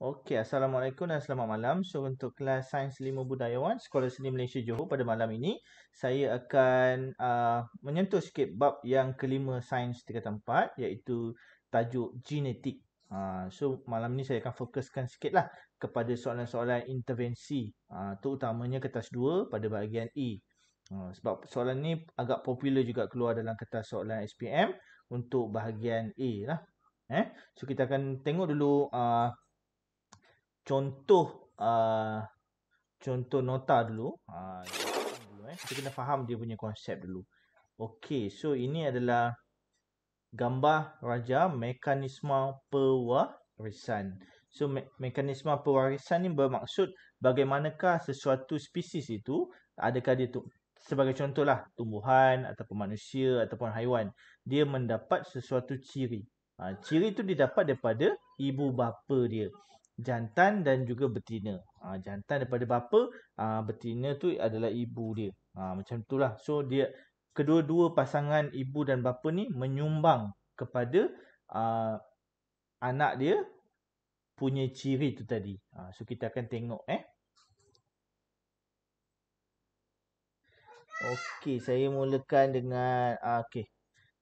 Okey, Assalamualaikum dan selamat malam. So, untuk kelas Sains 5 Budayawan Sekolah Seni Malaysia Johor pada malam ini, saya akan menyentuh sikit bab yang kelima Sains tingkatan 4 iaitu tajuk genetik. So, malam ni saya akan fokuskan sikitlah kepada soalan-soalan intervensi, terutamanya kertas 2 pada bahagian E. Sebab soalan ni agak popular juga keluar dalam kertas soalan SPM untuk bahagian A lah. So, kita akan tengok dulu contoh contoh nota dulu. Kita kena faham dia punya konsep dulu. Okey, so ini adalah gambar raja mekanisme pewarisan. So mekanisme pewarisan ni bermaksud bagaimanakah sesuatu spesies itu, adakah dia sebagai contohlah tumbuhan ataupun manusia ataupun haiwan, dia mendapat sesuatu ciri. Ciri itu didapat daripada ibu bapa dia, jantan dan juga betina. Jantan daripada bapa, betina tu adalah ibu dia. Macam itulah. So dia kedua-dua pasangan ibu dan bapa ni menyumbang kepada uh, anak dia punya ciri tu tadi. So kita akan tengok Okey, saya mulakan dengan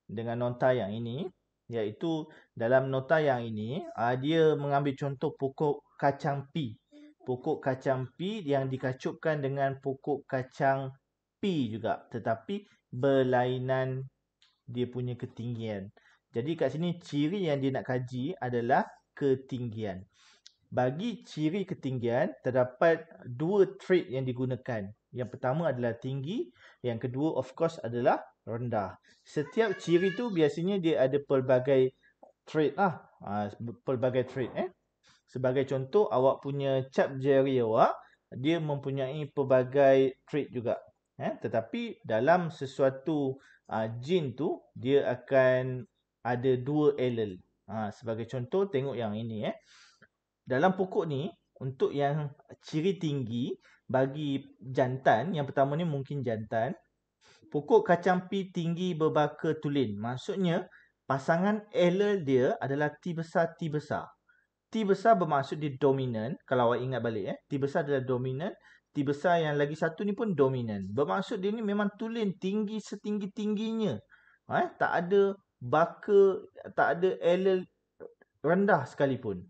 dengan nota yang ini, iaitu dalam nota yang ini dia mengambil contoh pokok kacang pi. Pokok kacang pi yang dikacupkan dengan pokok kacang pi juga, tetapi berlainan dia punya ketinggian. Jadi kat sini ciri yang dia nak kaji adalah ketinggian. Bagi ciri ketinggian, terdapat dua trait yang digunakan. Yang pertama adalah tinggi, yang kedua of course adalah rendah. Setiap ciri tu biasanya dia ada pelbagai trait lah. Pelbagai trait Sebagai contoh, awak punya cap jari awak, dia mempunyai pelbagai trait juga. Tetapi dalam sesuatu gene tu, dia akan ada dua allele. Sebagai contoh, tengok yang ini Dalam pokok ni, untuk yang ciri tinggi bagi jantan, yang pertama ni mungkin jantan, pokok kacang pi tinggi berbaka tulen. Maksudnya, pasangan allele dia adalah T besar, T besar. T besar bermaksud dia dominan. Kalau awak ingat balik T besar adalah dominan. T besar yang lagi satu ni pun dominan. Bermaksud dia ni memang tulen, tinggi setinggi-tingginya. Tak ada baka, tak ada allele rendah sekalipun.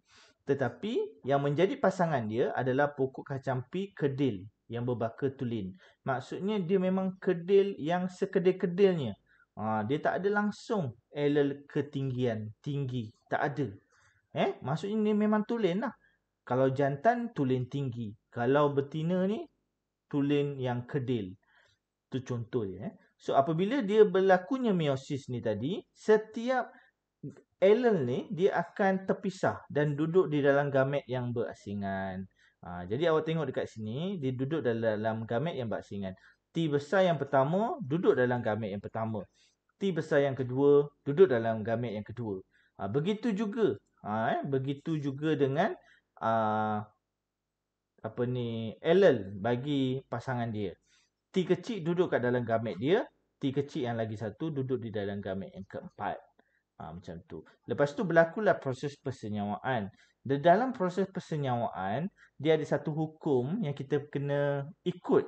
Tetapi yang menjadi pasangan dia adalah pokok kacang pi kedil yang berbaka tulen. Maksudnya dia memang kedil yang sekedil-kedilnya. Dia tak ada langsung allele ketinggian, tinggi. Tak ada. Maksudnya dia memang tulen lah. Kalau jantan, tulen tinggi. Kalau betina ni, tulen yang kedil. Itu contoh dia. So apabila dia berlakunya meiosis ni tadi, setiap allele ni dia akan terpisah dan duduk di dalam gamet yang berasingan. Jadi awak tengok dekat sini, dia duduk dalam gamet yang berasingan. T besar yang pertama duduk dalam gamet yang pertama. T besar yang kedua duduk dalam gamet yang kedua. Begitu juga dengan allele bagi pasangan dia. T kecil duduk kat dalam gamet dia, T kecil yang lagi satu duduk di dalam gamet yang keempat. Macam tu. Lepas tu berlakulah proses persenyawaan. Dan dalam proses persenyawaan, dia ada satu hukum yang kita kena ikut.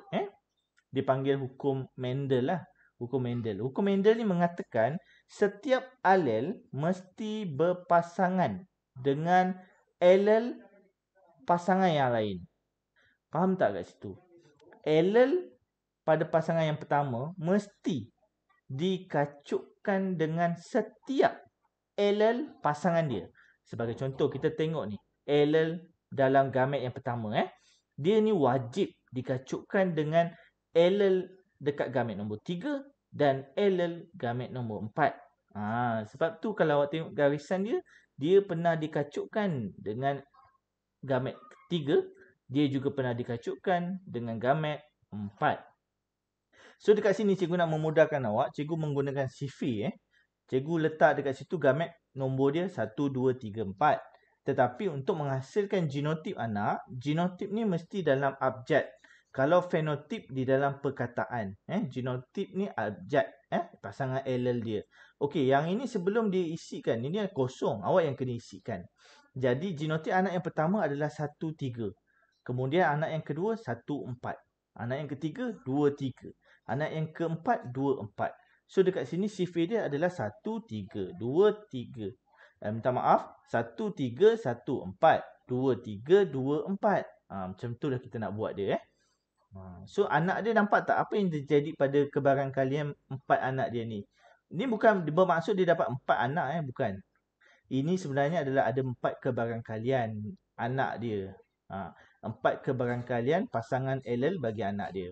Dipanggil hukum Mendel lah. Hukum Mendel. Hukum Mendel ni mengatakan setiap alel mesti berpasangan dengan allele pasangan yang lain. Faham tak kat situ? Allele pada pasangan yang pertama mesti dikacupkan dengan setiap allele pasangan dia. Sebagai contoh, kita tengok ni. Allele dalam gamet yang pertama. Dia ni wajib dikacupkan dengan allele dekat gamet nombor 3 dan allele gamet nombor 4. Sebab tu kalau awak tengok garisan dia, dia pernah dikacupkan dengan gamet 3. Dia juga pernah dikacupkan dengan gamet 4. So dekat sini cikgu nak memudahkan awak, cikgu menggunakan sifir. Cikgu letak dekat situ gamet nombor dia 1, 2, 3, 4. Tetapi untuk menghasilkan genotip anak, genotip ni mesti dalam abjad. Kalau fenotip di dalam perkataan. Genotip ni abjad. Pasangan allele dia. Okey, yang ini sebelum diisikan, ini kosong. Awak yang kena isikan. Jadi genotype anak yang pertama adalah 1, 3. Kemudian anak yang kedua 1, 4. Anak yang ketiga 2, 3. Anak yang keempat 2, 4. So dekat sini sifir dia adalah 1, 3, 2, 3. Minta maaf, 1, 3, 1, 4. 2, 3, 2, 4. Macam tu lah kita nak buat dia. So anak dia nampak tak apa yang terjadi pada kebarangkalian 4 anak dia ni. Ini bukan bermaksud dia dapat 4 anak bukan. Ini sebenarnya adalah ada 4 kebarangkalian anak dia. 4 kebarangkalian pasangan allele bagi anak dia.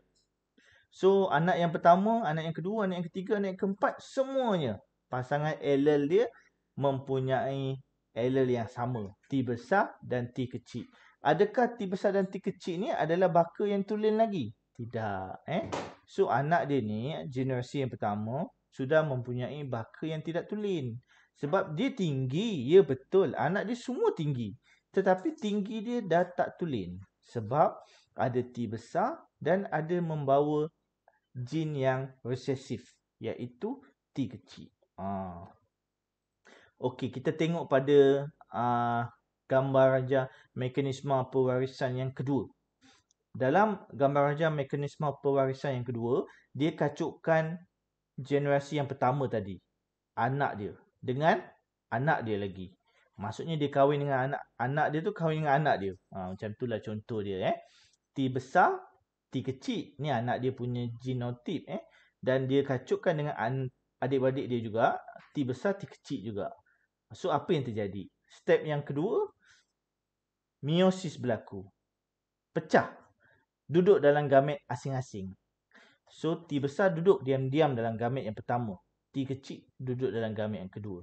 So anak yang pertama, anak yang kedua, anak yang ketiga, anak yang keempat, semuanya pasangan allele dia mempunyai allele yang sama. T besar dan T kecil. Adakah T besar dan T kecil ni adalah baka yang tulen lagi? Tidak. So anak dia ni, generasi yang pertama, sudah mempunyai baka yang tidak tulen. Sebab dia tinggi, ya betul. Anak dia semua tinggi. Tetapi tinggi dia dah tak tulen. Sebab ada T besar dan ada membawa jin yang resesif. Iaitu T kecil. Okey, kita tengok pada gambar raja mekanisme pewarisan yang kedua. Dalam gambar raja mekanisme pewarisan yang kedua, dia kacukkan generasi yang pertama tadi. Anak dia. Dengan anak dia lagi. Maksudnya dia kahwin dengan anak dia tu kahwin dengan anak dia. Macam itulah contoh dia. T besar, T kecil. Ni anak dia punya genotip. Dan dia kacukkan dengan adik-beradik dia juga. T besar, T kecil juga. So apa yang terjadi? Step yang kedua, meiosis berlaku. Pecah. Duduk dalam gamet asing-asing. So T besar duduk diam-diam dalam gamet yang pertama. T kecil duduk dalam gamet yang kedua.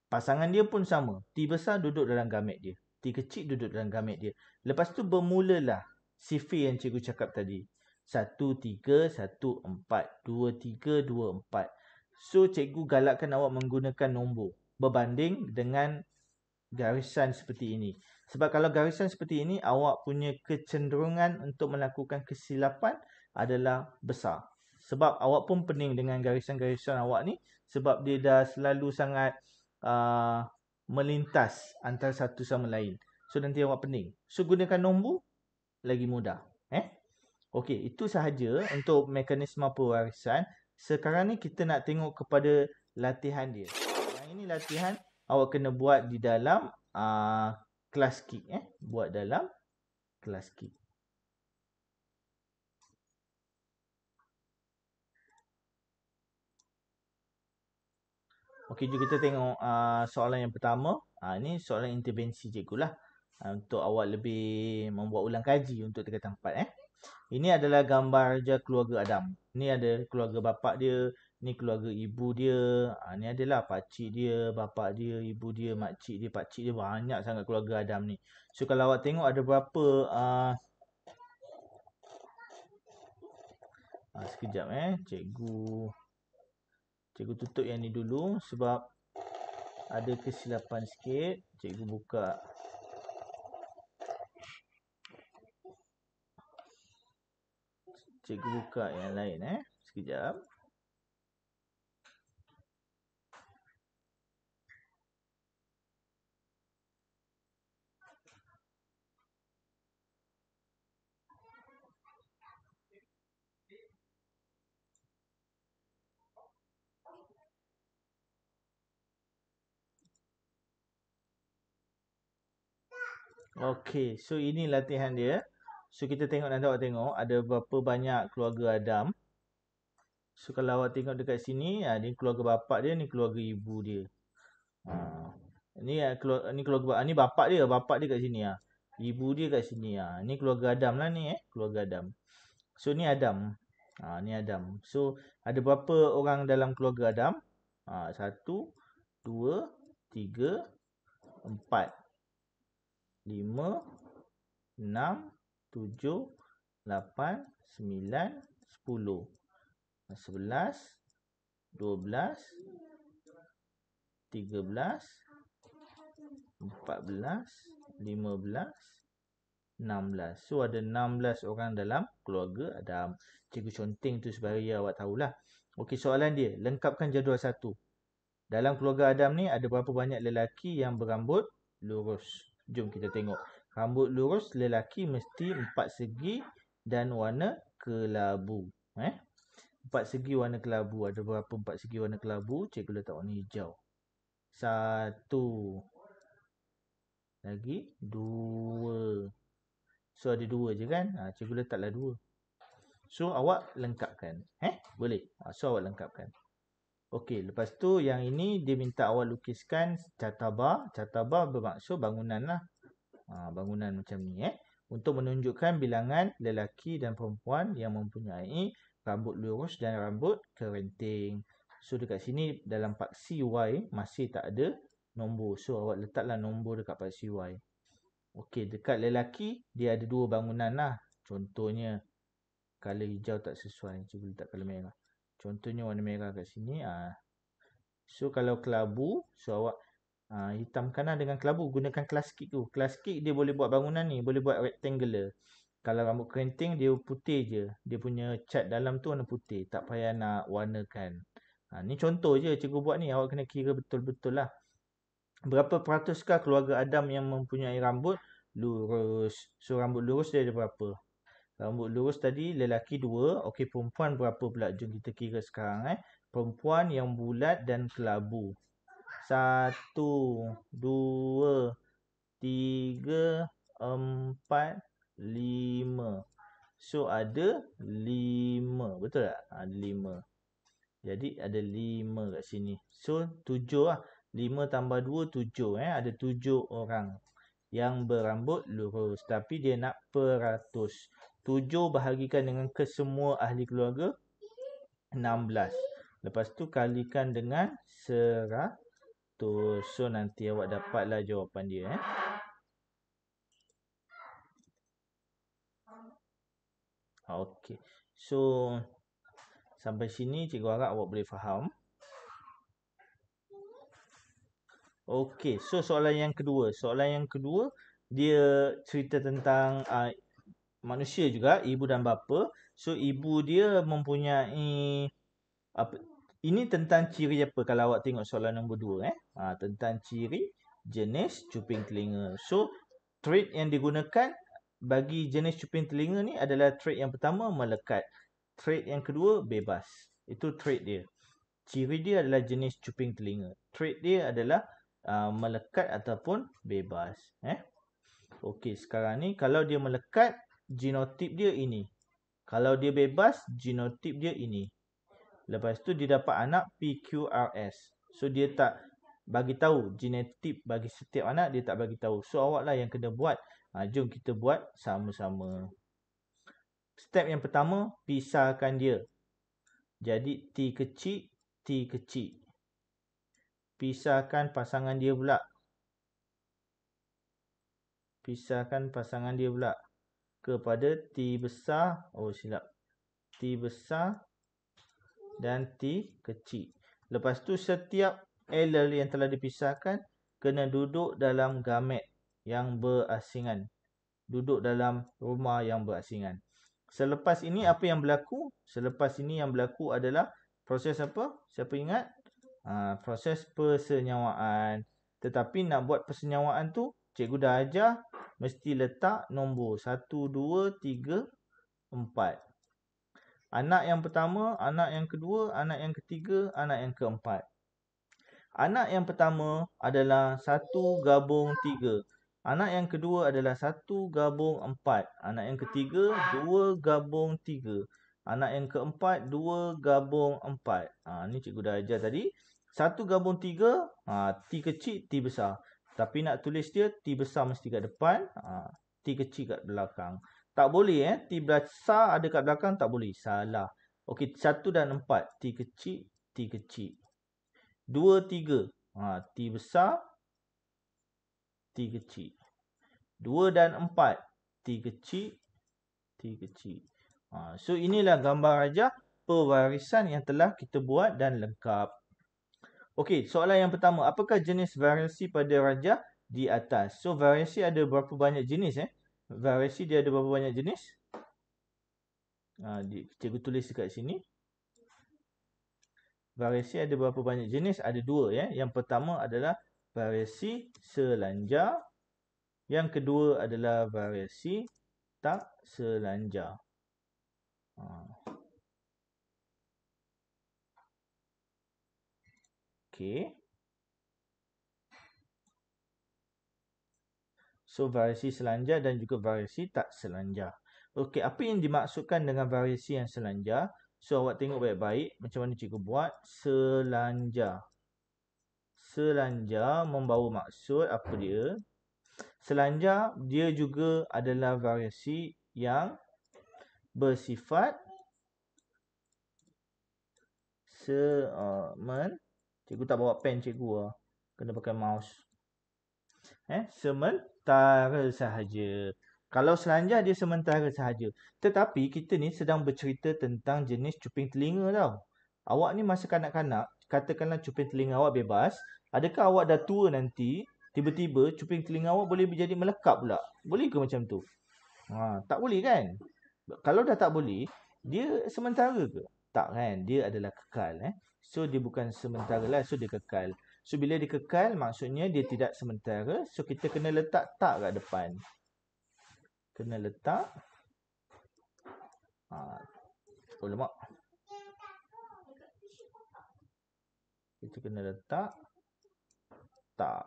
Pasangan dia pun sama. T besar duduk dalam gamet dia. T kecil duduk dalam gamet dia. Lepas tu bermulalah sifir yang cikgu cakap tadi. 1, 3, 1, 4. 2, 3, 2, 4. So cikgu galakkan awak menggunakan nombor. Berbanding dengan garisan seperti ini. Sebab kalau garisan seperti ini, awak punya kecenderungan untuk melakukan kesilapan adalah besar. Sebab awak pun pening dengan garisan-garisan awak ni. Sebab dia dah selalu sangat melintas antara satu sama lain. So nanti awak pening. So gunakan nombor, lagi mudah. Okey, itu sahaja untuk mekanisme pewarisan. Sekarang ni kita nak tengok kepada latihan dia. Yang ini latihan awak kena buat di dalam kelas KIK. Buat dalam kelas KIK. Okey, jom kita tengok soalan yang pertama. Ini soalan intervensi cikgu lah. Untuk awak lebih membuat ulang kaji untuk tingkatan 4. Ini adalah gambar raja keluarga Adam. Ini ada keluarga bapa dia. Ini keluarga ibu dia. Ini adalah pakcik dia, bapa dia, ibu dia, makcik dia, pakcik dia. Banyak sangat keluarga Adam ni. So kalau awak tengok ada berapa... sekejap Cikgu tutup yang ni dulu sebab ada kesilapan sikit. Cikgu buka. Cikgu buka yang lain sekejap. Okey, so ini latihan dia. So kita tengok nanti awak tengok ada berapa banyak keluarga Adam. So kalau awak tengok dekat sini, ni keluarga bapa dia, ni keluarga ibu dia. Ni keluarga ni bapa dia kat sini Ibu dia kat sini Ni keluarga Adam lah ni keluarga Adam. So ni Adam. Ni Adam. So ada berapa orang dalam keluarga Adam? 1 2 3 4 5 6 7 8 9 10 11 12 13 14 15 16. So ada 16 orang dalam keluarga Adam. Cikgu conteng tu supaya awak tahulah. Okey, soalan dia, lengkapkan jadual 1. Dalam keluarga Adam ni ada berapa banyak lelaki yang berambut lurus? Jom kita tengok. Rambut lurus lelaki mesti 4 segi dan warna kelabu. 4 segi warna kelabu. Ada berapa 4 segi warna kelabu? Cikgu letak warna hijau. 1. Lagi 2. So ada 2 je kan? Cikgu letaklah 2. So awak lengkapkan. Boleh. So awak lengkapkan. Okey, lepas tu yang ini dia minta awak lukiskan catabah. Catabah bermaksud bangunan lah. Bangunan macam ni untuk menunjukkan bilangan lelaki dan perempuan yang mempunyai rambut lurus dan rambut kerinting. So dekat sini dalam paksi Y masih tak ada nombor. So awak letaklah nombor dekat paksi Y. Okey, dekat lelaki dia ada 2 bangunan lah. Contohnya color hijau tak sesuai. Cuba letak color merah. Contohnya warna merah kat sini. So kalau kelabu, so awak hitamkanlah dengan kelabu. Gunakan klaskik tu. Klaskik dia boleh buat bangunan ni. Boleh buat rectangular. Kalau rambut kerinting dia putih je. Dia punya cat dalam tu warna putih. Tak payah nak warnakan. Ni contoh je cikgu buat ni. Awak kena kira betul-betul lah. Berapa peratuskah keluarga Adam yang mempunyai rambut lurus? So rambut lurus dia ada berapa? Rambut lurus tadi lelaki 2. Okey, perempuan berapa pula? Jom kita kira sekarang. Perempuan yang bulat dan kelabu. 1, 2, 3, 4, 5. So ada 5. Betul tak? Ada 5. Jadi ada 5 kat sini. So 7 lah. 5 tambah 2, 7. Ada 7 orang yang berambut lurus. Tapi dia nak peratus. 7 bahagikan dengan kesemua ahli keluarga. 16. Lepas tu kalikan dengan 100. So nanti awak dapatlah jawapan dia. Okey. So sampai sini cikgu harap awak boleh faham. Okey, so soalan yang kedua. Soalan yang kedua dia cerita tentang manusia juga, ibu dan bapa. So ibu dia mempunyai apa? Ini tentang ciri apa kalau awak tengok soalan nombor 2 tentang ciri jenis cuping telinga. So trait yang digunakan bagi jenis cuping telinga ni adalah trait yang pertama melekat. Trait yang kedua bebas. Itu trait dia. Ciri dia adalah jenis cuping telinga. Trait dia adalah melekat ataupun bebas. Okey, sekarang ni kalau dia melekat, genotip dia ini. Kalau dia bebas, genotip dia ini. Lepas tu dia dapat anak PQRS. So dia tak bagi tahu genotip bagi setiap anak, dia tak bagi tahu. So awaklah yang kena buat. Jom kita buat sama-sama. Step yang pertama, pisahkan dia. Jadi T kecil, T kecil. Pisahkan pasangan dia pula. Pisahkan pasangan dia pula. Kepada T besar. Oh silap. T besar dan T kecil. Lepas tu setiap allele yang telah dipisahkan kena duduk dalam gamet yang berasingan. Duduk dalam rumah yang berasingan. Selepas ini apa yang berlaku? Selepas ini yang berlaku adalah proses apa? Siapa ingat? Proses persenyawaan. Tetapi nak buat persenyawaan tu, cikgu dah ajar, mesti letak nombor 1, 2, 3, 4. Anak yang pertama, anak yang kedua, anak yang ketiga, anak yang keempat. Anak yang pertama adalah 1 gabung 3. Anak yang kedua adalah 1 gabung 4. Anak yang ketiga 2 gabung 3. Anak yang keempat 2 gabung 4. Ni cikgu dah ajar tadi. 1 gabung 3, T kecil, T besar. Tapi nak tulis dia, T besar mesti kat depan, T kecil kat belakang. Tak boleh T besar ada kat belakang, tak boleh. Salah. Okey, 1 dan 4, T kecil, T kecil. 2, 3, T besar, T kecil. 2 dan 4, T kecil, T kecil. So inilah gambar rajah pewarisan yang telah kita buat dan lengkap. Okey, soalan yang pertama. Apakah jenis variasi pada rajah di atas? So variasi ada berapa banyak jenis Variasi dia ada berapa banyak jenis? Cikgu tulis dekat sini. Variasi ada berapa banyak jenis? Ada 2 Yang pertama adalah variasi selanjar. Yang kedua adalah variasi tak selanjar. Okey. So, variasi selanjar dan juga variasi tak selanjar. Okey, apa yang dimaksudkan dengan variasi yang selanjar? So, awak tengok baik-baik macam mana cikgu buat. Selanjar. Selanjar membawa maksud apa dia? Selanjar dia juga adalah variasi yang bersifat cikgu tak bawa pen cikgu lah. Kena pakai mouse. Sementara sahaja. Kalau selanjar dia sementara sahaja. Tetapi kita ni sedang bercerita tentang jenis cuping telinga tau. Awak ni masa kanak-kanak, katakanlah cuping telinga awak bebas. Adakah awak dah tua nanti, tiba-tiba cuping telinga awak boleh menjadi melekat pula? Boleh ke macam tu? Tak boleh kan? Kalau dah tak boleh, dia sementara ke? Tak kan? Dia adalah kekal. So, dia bukan sementara lah. So, dia kekal. So, bila dia kekal, maksudnya dia tidak sementara. So, kita kena letak tak kat depan. Kena letak. Oh, lemak. Kita kena letak tak.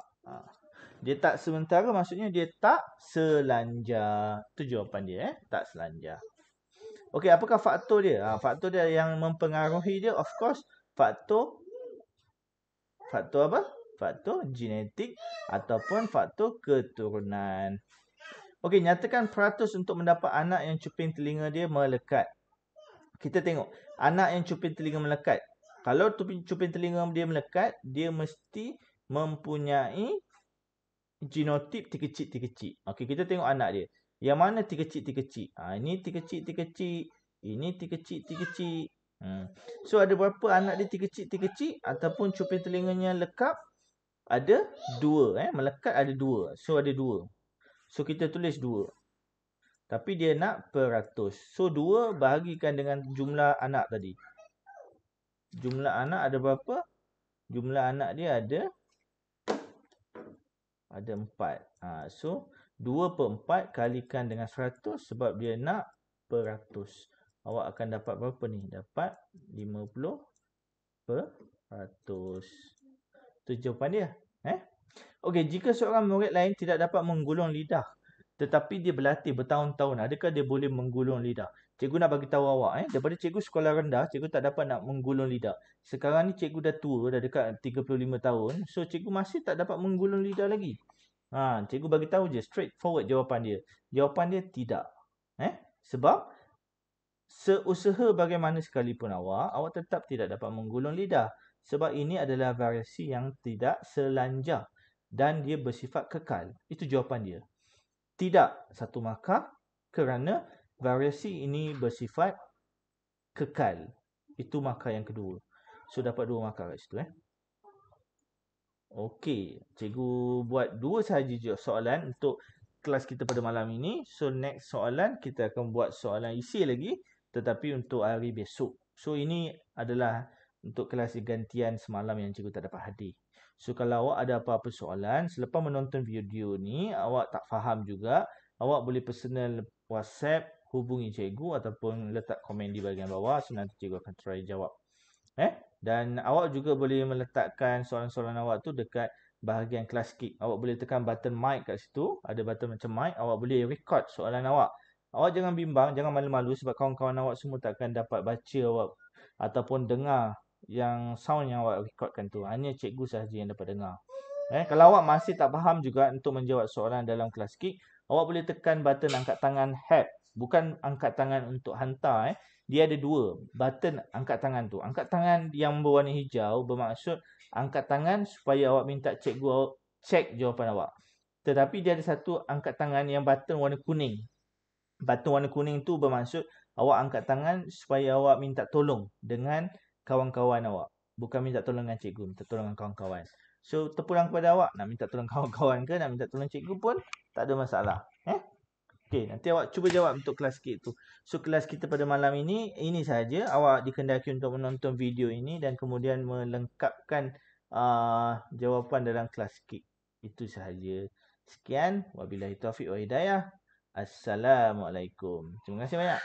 Dia tak sementara, maksudnya dia tak selanjar. Itu jawapan dia. Tak selanjar. Okey, apakah faktor dia? Faktor dia yang mempengaruhi dia, of course, faktor apa? Faktor genetik ataupun faktor keturunan. Okey, nyatakan peratus untuk mendapat anak yang cuping telinga dia melekat. Kita tengok, anak yang cuping telinga melekat. Kalau cuping telinga dia melekat, dia mesti mempunyai genotip T-kecil. Okey, kita tengok anak dia. Yang mana T-kecil? Ini T-kecil. Ini T-kecil. So, ada berapa anak dia T-kecil ataupun cuping telinganya lekap? Ada 2. Melekat ada 2. So, ada 2. So, kita tulis 2. Tapi dia nak peratus. So, 2 bahagikan dengan jumlah anak tadi. Jumlah anak ada berapa? Jumlah anak dia ada 4. So, 2/4 kalikan dengan 100 sebab dia nak peratus. Awak akan dapat berapa ni? Dapat 50%. Itu jawapan dia. Okey, jika seorang murid lain tidak dapat menggulung lidah tetapi dia berlatih bertahun-tahun, adakah dia boleh menggulung lidah? Cikgu nak bagi tahu awak, daripada cikgu sekolah rendah, cikgu tak dapat nak menggulung lidah. Sekarang ni cikgu dah tua, dah dekat 35 tahun. So, cikgu masih tak dapat menggulung lidah lagi. Cikgu bagi tahu je, straightforward jawapan dia. Jawapan dia tidak. Sebab seusaha bagaimana sekalipun awak tetap tidak dapat menggulung lidah. Sebab ini adalah variasi yang tidak selanjar dan dia bersifat kekal. Itu jawapan dia. Tidak 1 markah kerana variasi ini bersifat kekal. Itu markah yang kedua. So, dapat 2 markah kat situ. Okey, cikgu buat 2 sahaja soalan untuk kelas kita pada malam ini. So, next soalan kita akan buat soalan isi lagi tetapi untuk hari besok. So, ini adalah untuk kelas gantian semalam yang cikgu tak dapat hadir. So, kalau awak ada apa-apa soalan selepas menonton video ni, awak tak faham juga, awak boleh personal WhatsApp, hubungi cikgu ataupun letak komen di bahagian bawah. So, nanti cikgu akan try jawab. Dan awak juga boleh meletakkan soalan-soalan awak tu dekat bahagian Classgeek. Awak boleh tekan button mic kat situ. Ada button macam mic. Awak boleh record soalan awak. Awak jangan bimbang, jangan malu-malu sebab kawan-kawan awak semua takkan dapat baca awak ataupun dengar yang sound yang awak recordkan tu. Hanya cikgu sahaja yang dapat dengar. Kalau awak masih tak faham juga untuk menjawab soalan dalam Classgeek, awak boleh tekan button angkat tangan help. Bukan angkat tangan untuk hantar. Dia ada 2 button angkat tangan tu. Angkat tangan yang berwarna hijau bermaksud angkat tangan supaya awak minta cikgu cek jawapan awak. Tetapi dia ada satu angkat tangan yang button warna kuning. Button warna kuning tu bermaksud awak angkat tangan supaya awak minta tolong dengan kawan-kawan awak. Bukan minta tolong dengan cikgu, minta tolong dengan kawan-kawan. So, terpulang kepada awak nak minta tolong kawan-kawan ke, nak minta tolong cikgu pun tak ada masalah. Okey, nanti awak cuba jawab untuk kelas kita tu. So, kelas kita pada malam ini sahaja. Awak dikendaki untuk menonton video ini dan kemudian melengkapkan jawapan dalam kelas kita. Itu sahaja. Sekian, wabillahi taufiq wa hidayah. Assalamualaikum. Terima kasih banyak.